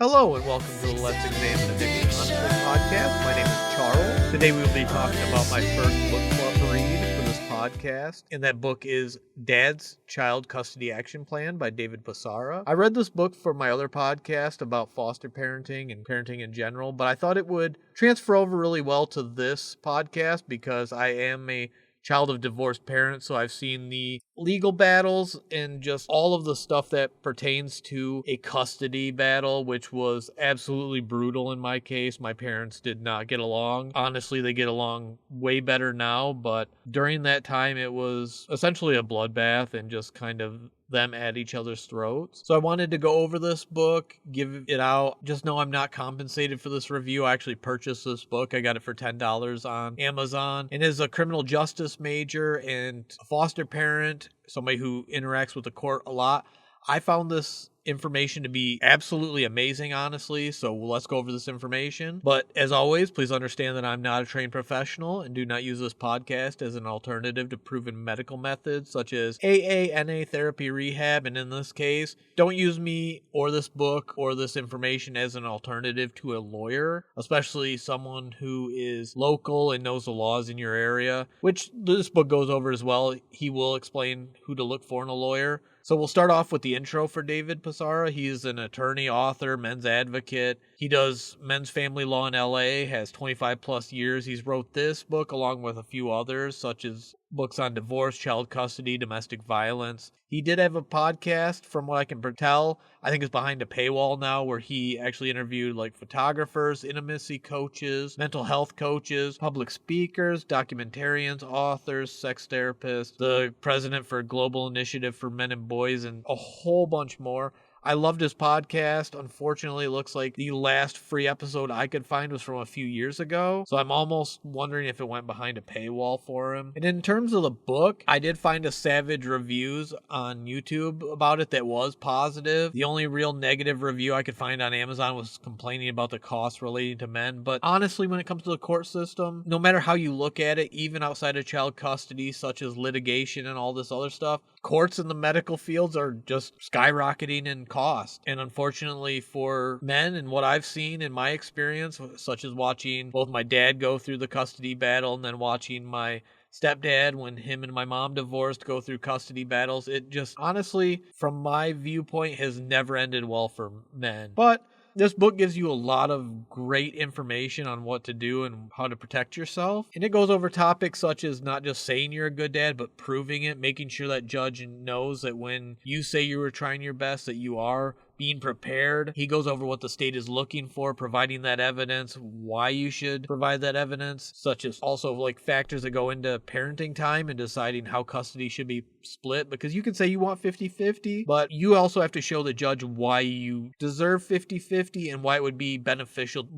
Hello and welcome to the Let's Examine Addiction Honestly podcast. My name is Charles. Today we will be talking about my first book club read for this podcast, and that book is Dad's Child Custody Action Plan by David Pisarra. I read this book for my other podcast about foster parenting and parenting in general, but I thought it would transfer over really well to this podcast because I am a child of divorced parents, so I've seen the legal battles and just all of the stuff that pertains to a custody battle, which was absolutely brutal in my case. My parents did not get along. Honestly, they get along way better now, but during that time it was essentially a bloodbath and just kind of them at each other's throats. So I wanted to go over this book, give it out. Just know I'm not compensated for this review. I actually purchased this book. I got it for $10 on Amazon. And as a criminal justice major and a foster parent, somebody who interacts with the court a lot, I found this information to be absolutely amazing, honestly, so let's go over this information. But as always, please understand that I'm not a trained professional and do not use this podcast as an alternative to proven medical methods such as AA, NA, therapy, rehab, and in this case, don't use me or this book or this information as an alternative to a lawyer, especially someone who is local and knows the laws in your area, which this book goes over as well. He will explain who to look for in a lawyer. So we'll start off with the intro for David Pisarra. He is an attorney, author, men's advocate. He does men's family law in LA, has 25 plus years. He's wrote this book along with a few others, such as books on divorce, child custody, domestic violence. He did have a podcast, from what I can tell. I think it's behind a paywall now, where he actually interviewed like photographers, intimacy coaches, mental health coaches, public speakers, documentarians, authors, sex therapists, the president for Global Initiative for Men and Boys, and a whole bunch more. I loved his podcast. Unfortunately, it looks like the last free episode I could find was from a few years ago. So I'm almost wondering if it went behind a paywall for him. And in terms of the book, I did find a savage reviews on YouTube about it that was positive. The only real negative review I could find on Amazon was complaining about the costs relating to men. But honestly, when it comes to the court system, no matter how you look at it, even outside of child custody, such as litigation and all this other stuff, courts in the medical fields are just skyrocketing in cost. And unfortunately for men, and what I've seen in my experience, such as watching both my dad go through the custody battle and then watching my stepdad, when him and my mom divorced, go through custody battles, it just honestly, from my viewpoint, has never ended well for men. But this book gives you a lot of great information on what to do and how to protect yourself. And it goes over topics such as not just saying you're a good dad, but proving it, making sure that judge knows that when you say you were trying your best, that you are being prepared. He goes over what the state is looking for, providing that evidence, why you should provide that evidence, such as also like factors that go into parenting time and deciding how custody should be split, because you can say you want 50-50, but you also have to show the judge why you deserve 50-50 and why it would be beneficial.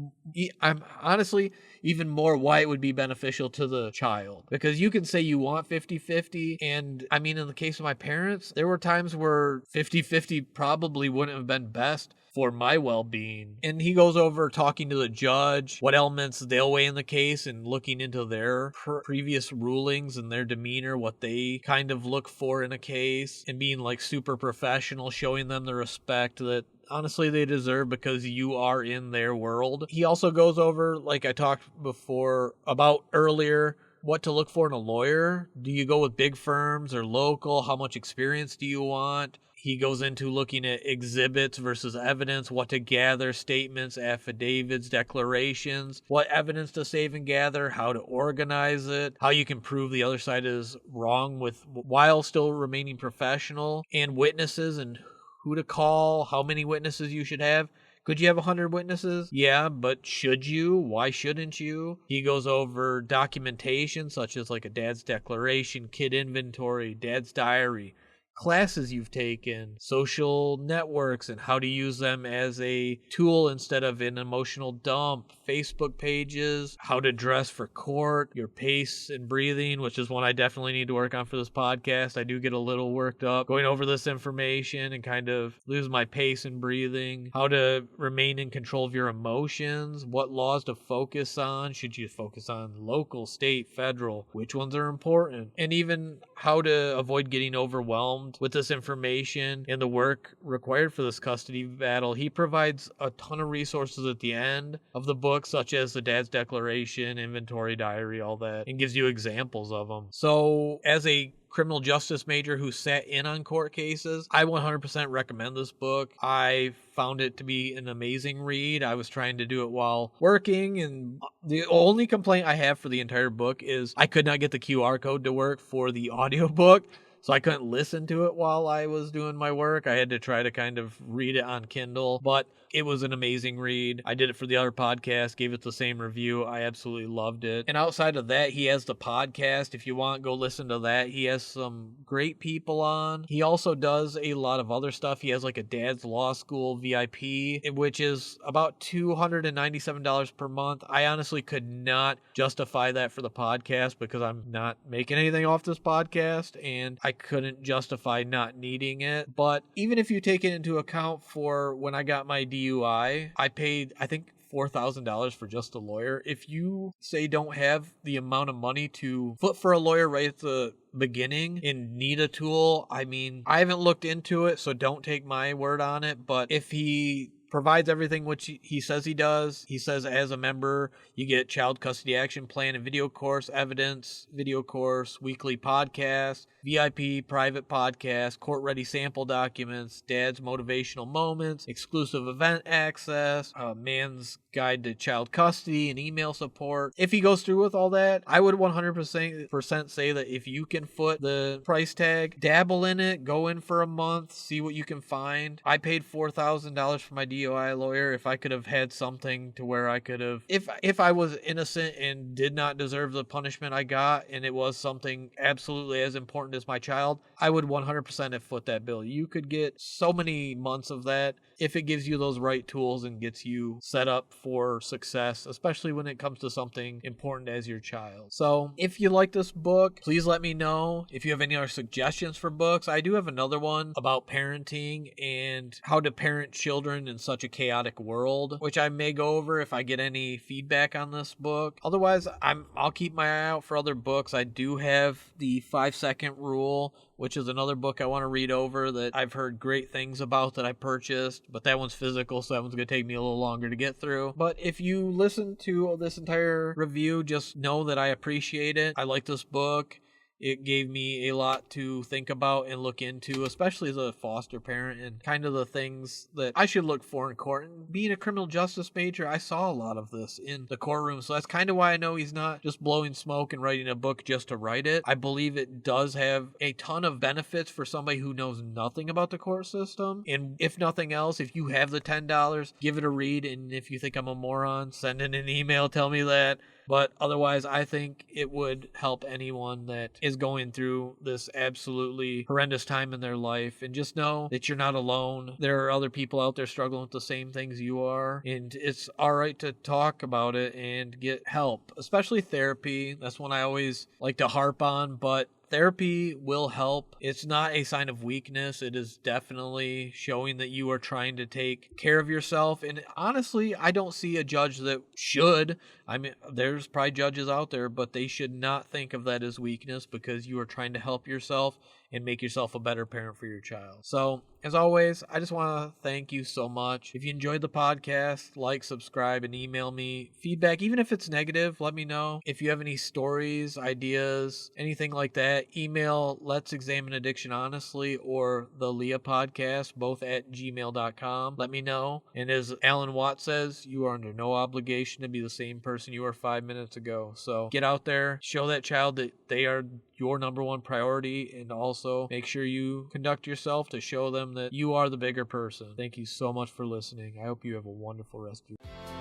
I'm honestly even more why it would be beneficial to the child, because you can say you want 50-50, and I mean, in the case of my parents, there were times where 50-50 probably wouldn't have been best for my well-being. And he goes over talking to the judge, what elements they'll weigh in the case, and looking into their previous rulings and their demeanor, what they kind of look for in a case, and being like super professional, showing them the respect that honestly they deserve because you are in their world. He also goes over, like I talked before about earlier, what to look for in a lawyer. Do you go with big firms or local? How much experience do you want? He goes into looking at exhibits versus evidence, what to gather, statements, affidavits, declarations, what evidence to save and gather, how to organize it, how you can prove the other side is wrong with while still remaining professional, and witnesses and who to call, how many witnesses you should have. Could you have 100 witnesses? Yeah, but should you? Why shouldn't you? He goes over documentation such as like a dad's declaration, kid inventory, dad's diary, classes you've taken, social networks and how to use them as a tool instead of an emotional dump, Facebook pages, how to dress for court, your pace and breathing, which is one I definitely need to work on for this podcast. I do get a little worked up going over this information and kind of lose my pace and breathing, how to remain in control of your emotions, what laws to focus on, should you focus on local, state, federal, which ones are important, and even how to avoid getting overwhelmed overwhelmed with this information and the work required for this custody battle, he provides a ton of resources at the end of the book, such as the dad's declaration, inventory diary, all that, and gives you examples of them. So as a criminal justice major who sat in on court cases, I 100% recommend this book. I found it to be an amazing read. I was trying to do it while working, and the only complaint I have for the entire book is I could not get the QR code to work for the audiobook. So I couldn't listen to it while I was doing my work. I had to try to kind of read it on Kindle, but it was an amazing read. I did it for the other podcast, gave it the same review. I absolutely loved it. And outside of that, he has the podcast. If you want, go listen to that. He has some great people on. He also does a lot of other stuff. He has like a Dad's Law School VIP, which is about $297 per month. I honestly could not justify that for the podcast because I'm not making anything off this podcast, and I couldn't justify not needing it. But even if you take it into account for when I got my DUI, I paid, I think, $4,000 for just a lawyer. If you say don't have the amount of money to foot for a lawyer right at the beginning and need a tool, I mean, I haven't looked into it, so don't take my word on it. But if he provides everything which he says he does. He says as a member, you get child custody action plan and video course, evidence, video course, weekly podcast, VIP private podcast, court-ready sample documents, dad's motivational moments, exclusive event access, man's guide to child custody, and email support. If he goes through with all that, I would 100% say that if you can foot the price tag, dabble in it, go in for a month, see what you can find. I paid $4,000 for my DUI lawyer. If I could have had something to where I could have, if I was innocent and did not deserve the punishment I got, and it was something absolutely as important as my child, I would 100% have foot that bill. You could get so many months of that if it gives you those right tools and gets you set up for success, especially when it comes to something important as your child. So if you like this book, please let me know. If you have any other suggestions for books, I do have another one about parenting and how to parent children in such a chaotic world, which I may go over if I get any feedback on this book. Otherwise, I'll keep my eye out for other books. I do have the 5-second rule, which is another book I want to read over that I've heard great things about that I purchased, but that one's physical, so that one's going to take me a little longer to get through. But if you listen to this entire review, just know that I appreciate it. I like this book. It gave me a lot to think about and look into, especially as a foster parent, and kind of the things that I should look for in court. And being a criminal justice major, I saw a lot of this in the courtroom. So that's kind of why I know he's not just blowing smoke and writing a book just to write it. I believe it does have a ton of benefits for somebody who knows nothing about the court system. And if nothing else, if you have the $10, give it a read. And if you think I'm a moron, send in an email, tell me that. But otherwise, I think it would help anyone that is going through this absolutely horrendous time in their life. And just know that you're not alone. There are other people out there struggling with the same things you are. And it's all right to talk about it and get help, especially therapy. That's one I always like to harp on. But therapy will help. It's not a sign of weakness. It is definitely showing that you are trying to take care of yourself. And honestly, I don't see a judge that should. I mean, there's probably judges out there, but they should not think of that as weakness because you are trying to help yourself and make yourself a better parent for your child. So, as always, I just want to thank you so much. If you enjoyed the podcast, like, subscribe, and email me feedback. Even if it's negative, let me know. If you have any stories, ideas, anything like that, email letsexamineaddictionhonestly or theleahpodcast, both at gmail.com. Let me know. And as Alan Watts says, you are under no obligation to be the same person you were 5 minutes ago. So get out there, show that child that they are your number one priority, and also make sure you conduct yourself to show them that you are the bigger person. Thank you so much for listening. I hope you have a wonderful rest of your day.